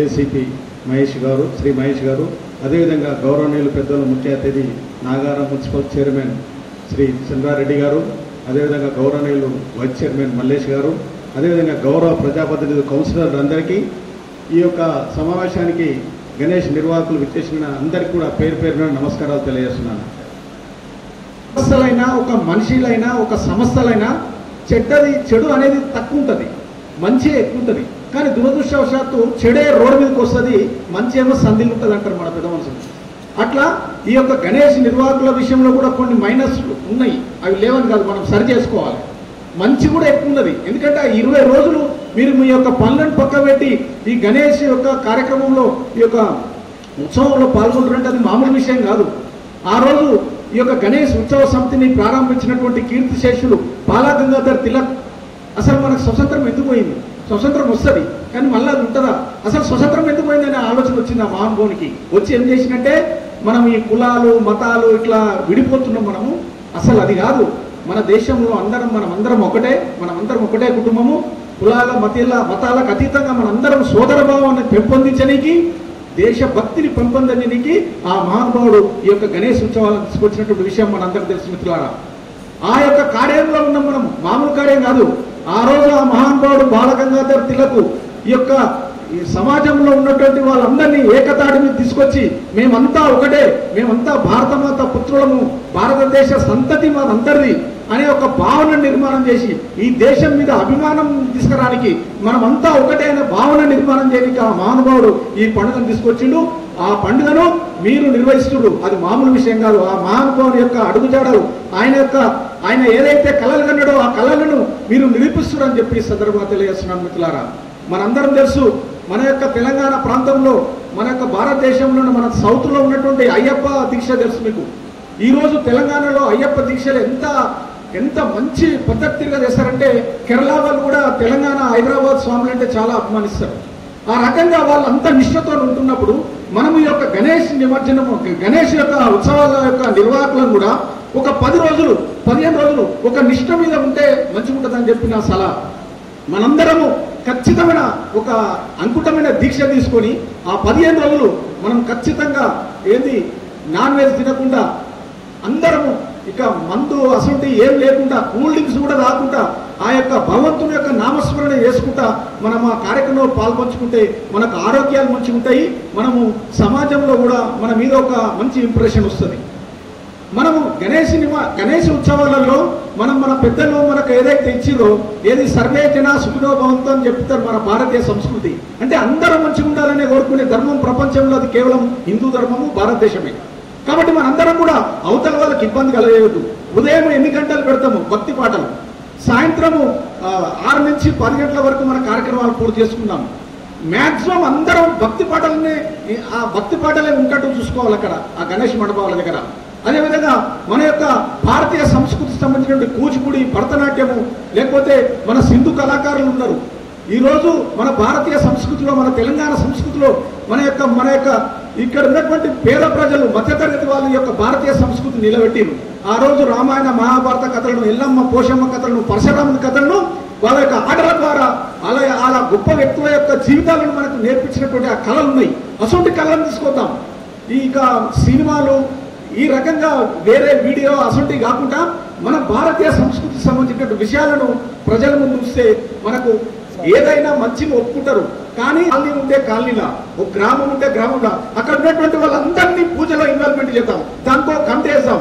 ACP Mahesh గారు, శ్రీ మహేష్ గారు, అదేవిధంగా గౌరవనీయులు పెద్దలు ముఖ్య అతిథి నాగారం మున్సిపల్ చైర్మన్ శ్రీ చంద్రారెడ్డి గారు, అదేవిధంగా గౌరవనీయులు వైస్ చైర్మన్ మల్లేష్ గారు, అదేవిధంగా గౌరవ ప్రజాప్రతినిధులు కౌన్సిలర్లందరికీ ఈ యొక్క సమావేశానికి గణేష్ నిర్వాహకులు విచ్చేసిన అందరికీ కూడా పేరు పేరున నమస్కారాలు తెలియజేస్తున్నాను. సంస్థలైనా ఒక మనిషిలైనా ఒక సంస్థలైనా చెడు అనేది తక్కువ ఉంటుంది, మంచి ఎక్కువ ఉంటుంది. కానీ దురదృష్టవశాత్తు చెడే రోడ్డు మీదకి వస్తుంది, మంచి ఏమో సంధిలు ఉంటుంది అంటారు మన పెద్ద మనుషులు. అట్లా ఈ యొక్క గణేష్ నిర్వాహకుల విషయంలో కూడా కొన్ని మైనస్లు ఉన్నాయి, అవి లేవని కాదు, మనం సరి చేసుకోవాలి. మంచి కూడా ఎక్కువ ఉన్నది. ఎందుకంటే 20 రోజులు మీరు మీ యొక్క పనులను పక్కబెట్టి ఈ గణేష్ యొక్క కార్యక్రమంలో ఈ యొక్క ఉత్సవంలో పాల్గొంటారంటే అది మామూలు విషయం కాదు. ఆ రోజు ఈ యొక్క గణేష్ ఉత్సవ సమితిని ప్రారంభించినటువంటి కీర్తిశేషులు బాలా గంగాధర్ తిలక్, అసలు మనకు స్వతంత్రం ఎందుకు పోయింది? స్వతంత్రం వస్తుంది కానీ మళ్ళీ అది ఉంటుందా? అసలు స్వతంత్రం ఎందుకు పోయిందనే ఆలోచన వచ్చింది ఆ మహానుభావునికి. వచ్చి ఏం చేసినట్టే మనం ఈ కులాలు మతాలు ఇట్లా విడిపోతున్నాం మనము. అసలు అది కాదు, మన దేశంలో మనమందరం ఒకటే కుటుంబము. కులాల మతాలకు అతీతంగా మనందరం సోదర భావాన్ని పెంపొందించడానికి, దేశభక్తిని పెంపొందించడానికి ఆ మహానుభావుడు ఈ యొక్క గణేష్ ఉత్సవాలను తీసుకొచ్చినటువంటి విషయం మనందరికీ తెలుసు మిత్రులారా. ఆ యొక్క కార్యంలో ఉన్నాం మనం, మామూలు కార్యం కాదు. ఆ రోజు ఆ మహానుభావుడు బాలగంగాధర్ తిలక్ ఈ యొక్క ఈ సమాజంలో ఉన్నటువంటి వాళ్ళందరినీ ఏకతాటి మీద తీసుకొచ్చి మేమంతా ఒకటే, మేమంతా భారతమాత పుత్రులము, భారతదేశ సంతతి మనందరిది అనే ఒక భావన నిర్మాణం చేసి ఈ దేశం మీద అభిమానం తీసుకురానికి, మనమంతా ఒకటే అనే భావన నిర్మాణం చేయడానికి ఆ మహానుభావుడు ఈ పండుగను తీసుకొచ్చిండు. ఆ పండుగను మీరు నిర్వహిస్తున్నారు, అది మామూలు విషయం కాదు. ఆ మహానుభావుని యొక్క అడుగుజాడలు, ఆయన ఏదైతే కళలు కన్నాడో ఆ కళలను మీరు నిరూపిస్తున్నారని చెప్పి ఈ సందర్భంగా తెలియజేస్తున్నాను మిత్రులారా. మనందరం తెలుసు, మన యొక్క తెలంగాణ ప్రాంతంలో, మన యొక్క భారతదేశంలో, మన సౌత్లో ఉన్నటువంటి అయ్యప్ప దీక్ష తెలుసు మీకు. ఈరోజు తెలంగాణలో అయ్యప్ప దీక్షలు ఎంత మంచి పద్ధతిగా చేస్తారంటే కేరళ వాళ్ళు కూడా తెలంగాణ హైదరాబాద్ స్వాములు అంటే చాలా అభిమానిస్తారు. ఆ రకంగా వాళ్ళు అంత నిష్ఠతో ఉంటున్నప్పుడు మనం ఈ యొక్క గణేష్ నిమజ్జనము, గణేష్ యొక్క ఉత్సవాల యొక్క నిర్వాహకులను కూడా ఒక 10 రోజులు 15 రోజులు ఒక నిష్ఠ మీద ఉంటే మంచిగా ఉంటుందని చెప్పి నా సలహా. మనందరము ఖచ్చితమైన ఒక అంకుటమైన దీక్ష తీసుకొని ఆ 15 రోజులు మనం ఖచ్చితంగా నాన్ వెజ్ తినకుండా, అందరము ఇక మందు అసలు ఏం లేకుండా, కూల్ డ్రింక్స్ కూడా రాకుండా ఆ యొక్క భగవంతుని యొక్క నామస్మరణ చేసుకుంటా మనం ఆ కార్యక్రమంలో పాల్పంచుకుంటే మనకు ఆరోగ్యాలు మంచిగా ఉంటాయి. మనము సమాజంలో కూడా మన మీద ఒక మంచి ఇంప్రెషన్ వస్తుంది. మనము గణేష్ ఉత్సవాలలో మన పెద్దలు మనకు ఏదైతే ఇచ్చిరో, సర్వే జన సుఖినో భవంతు అని చెప్తారు మన భారతీయ సంస్కృతి. అంటే అందరూ మంచిగా ఉండాలనే కోరుకునే ధర్మం ప్రపంచంలో అది కేవలం హిందూ ధర్మము, భారతదేశమే. కాబట్టి మనందరం కూడా అవతల వాళ్ళకి ఇబ్బంది కలగలేదు. ఉదయం 8 గంటలు పెడతాము భక్తి పాటలు, సాయంత్రము 6 నుంచి 10 గంటల వరకు మన కార్యక్రమాలు పూర్తి చేసుకున్నాము. మ్యాక్సిమం అందరం భక్తి పాటలే ఉంటట్టు చూసుకోవాలి అక్కడ ఆ గణేష్ మండపాల దగ్గర. అదేవిధంగా మన యొక్క భారతీయ సంస్కృతికి సంబంధించినటువంటి కూచిపూడి, భరతనాట్యము, లేకపోతే మన సింధు కళాకారులు ఉన్నారు. ఈరోజు మన భారతీయ సంస్కృతిలో, మన తెలంగాణ సంస్కృతిలో మన యొక్క ఇక్కడ ఉన్నటువంటి పేద ప్రజలు, మధ్యతరగతి వాళ్ళ యొక్క భారతీయ సంస్కృతిని నిలబెట్టిరు. ఆ రోజు రామాయణ మహాభారత కథలను, ఎల్లమ్మ పోషమ్మ కథలను, పరశురాముని కథలను వాళ్ళ యొక్క ఆటల ద్వారా అలా గొప్ప వ్యక్తుల యొక్క జీవితాలను మనకు నేర్పించినటువంటి ఆ కళలు ఉన్నాయి. అటువంటి కళలను తీసుకొద్దాం. ఇక సినిమాలు ఈ రకంగా వేరే వీడియో అసొంటివి కాకుండా మన భారతీయ సంస్కృతికి సంబంధించినటువంటి విషయాలను ప్రజల ముందు ఉంచితే మనకు ఏదైనా మంచిని ఒప్పుకుంటారు. కానీ కాలనీ ఉంటే కాలనీలా, ఒక గ్రామం ఉంటే గ్రామంలో అక్కడ ఉన్నటువంటి వాళ్ళందరినీ పూజలో ఇన్వాల్వ్మెంట్ చేద్దాం, దాంతో కంటేద్దాం.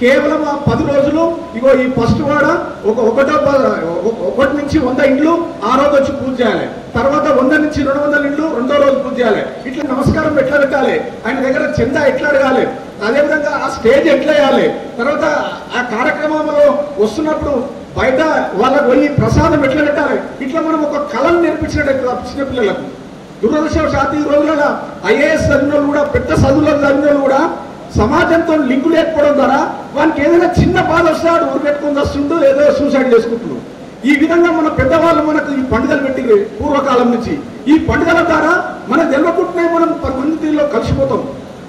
కేవలం ఆ 10 రోజులు ఇగో ఈ ఫస్ట్ వాడ 1 నుంచి 100 ఇండ్లు ఆ రోజు వచ్చి పూజ చేయాలి. తర్వాత 100 నుంచి 200 ఇండ్లు రెండో రోజు పూజ చేయాలి. ఇట్లా నమస్కారం ఎట్లా పెట్టాలి, ఆయన దగ్గర చందా ఎట్లా అడగాలి, అదేవిధంగా ఆ స్టేజ్ ఎట్లా వేయాలి, తర్వాత ఆ కార్యక్రమంలో వస్తున్నప్పుడు బయట వాళ్ళకు పోయి ప్రసాదం ఎట్లా పెట్టాలి, ఇట్లా మనం ఒక కళను నేర్పించినట్టు చిన్నపిల్లలకు. దురదృష్టవశాత్తు ఈ రోజులలో ఐఏఎస్ చదివిన వాళ్ళు కూడా, పెద్ద చదువులో చదివిన వాళ్ళు కూడా సమాజంతో లింకు లేకపోవడం ద్వారా వానికి ఏదైనా చిన్న బాధ వస్తాడు ఊరు పెట్టుకొని వస్తుంటూ ఏదో సూసైడ్ చేసుకుంటున్నాడు. ఈ విధంగా మన పెద్దవాళ్ళు మనకు ఈ పండుగలు పెట్టి పూర్వకాలం నుంచి ఈ పండుగల ద్వారా మనకు తెలియకుండానే మనం 10 మందిలో కలిసిపోతాం.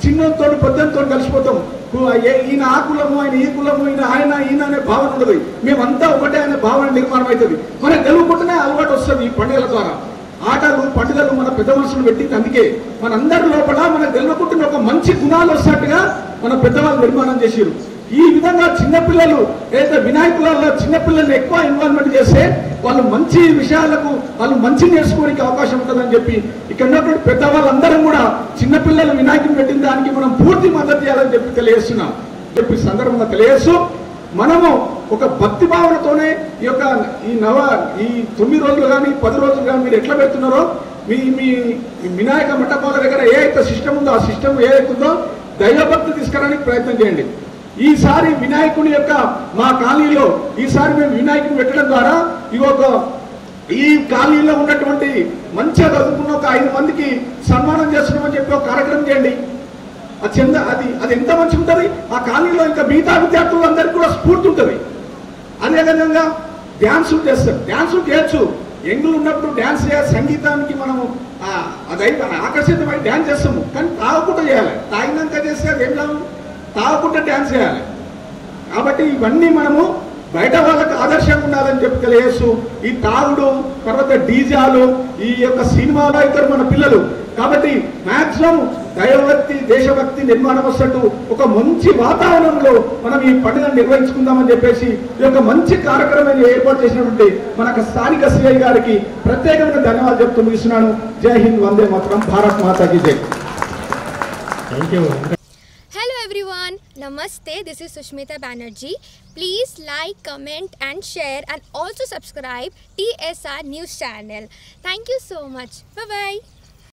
చిన్నతో పెద్దతో కలిసిపోతాం. ఈయన ఆ కులము, ఆయన ఈ కులము, ఈయన అనే భావన ఉండదు. మేమంతా ఒకటే అనే భావన నిర్మాణం అవుతుంది. మనకు తెలియకుండానే అలవాటు వస్తుంది ఈ పండుగల ద్వారా. ఆటలు పండుగలు మన పెద్ద మనుషులు పెట్టింది. అందుకే మనందరి లోపల మనకు తెలియకుండా ఒక మంచి గుణాలు వస్తున్నట్టుగా మన పెద్దవాళ్ళు నిర్మాణం చేసారు. ఈ విధంగా చిన్నపిల్లలు ఏదైతే వినాయకులలో చిన్నపిల్లల్ని ఎక్కువ ఇన్వాల్వ్మెంట్ చేస్తే వాళ్ళు మంచి విషయాలకు వాళ్ళు మంచి నేర్చుకోవడానికి అవకాశం ఉంటుందని చెప్పి ఇక్కడ ఉన్నటువంటి పెద్దవాళ్ళందరం కూడా చిన్నపిల్లలు వినాయకుని పెట్టిన దానికి మనం పూర్తి మద్దతు ఇవ్వాలని చెప్పి తెలియజేస్తున్నాం. చెప్పి సందర్భంగా తెలియజేస్తూ మనము ఒక భక్తి భావనతోనే ఈ 9 రోజులు కానీ 10 రోజులు కానీ మీరు ఎట్లా పెడుతున్నారో మీ వినాయక మంటపాల దగ్గర ఏ అయితే సిస్టమ్ ఉందో ఆ సిస్టమ్ ఏదైతుందో దైవభక్తి తీసుకురావడానికి ప్రయత్నం చేయండి. ఈసారి వినాయకుని యొక్క మా కాలనీలో ఈసారి మేము వినాయకుని పెట్టడం ద్వారా ఈ కాలనీలో ఉన్నటువంటి మంచిగా చదువుకున్న ఒక 5 మందికి సన్మానం చేస్తున్నామని చెప్పి ఒక కార్యక్రమం చేయండి. అది ఎంత మంచి ఉంటుంది. ఆ కాలనీలో ఇంకా మిగతా విద్యార్థులందరికీ కూడా స్ఫూర్తి ఉంటుంది. అదేవిధంగా డ్యాన్సులు చేస్తారు, డ్యాన్సులు చేయొచ్చు. ఎంగులు ఉన్నప్పుడు డ్యాన్స్ చేయాలి. సంగీతానికి మనము అదైతే ఆకర్షితమై డ్యాన్స్ చేస్తాము, కానీ తాగకుండా చేయాలి. తాగినాక చేస్తే అది ఏం లాభం? తాగకుండా డ్యాన్స్ చేయాలి. కాబట్టి ఇవన్నీ మనము బయట వాళ్ళకి ఆదర్శంగా ఉండాలని చెప్పి తెలియజేస్తూ ఈ తాగుడు తర్వాత డీజాలు ఈ యొక్క సినిమాలో అవుతారు మన పిల్లలు. కాబట్టి మ్యాక్సిమం దైవభక్తి దేశభక్తి నిర్మాణం వస్తట్టు ఒక మంచి వాతావరణంలో మనం ఈ పండుగను నిర్వహించుకుందామని చెప్పేసి ఈ యొక్క మంచి కార్యక్రమాన్ని ఏర్పాటు చేసినటువంటి మనకు స్థానిక సిఐ గారికి ప్రత్యేకమైన ధన్యవాదాలు చెప్తూ ముగిస్తున్నాను. జై హింద్, వందే మాతరం, భారత్ మాతాకి జై. Thank you. Hello everyone, Namaste, this is Sushmita Banerjee. Please like, comment and share and also subscribe TSR News channel. Thank you so much. Bye bye.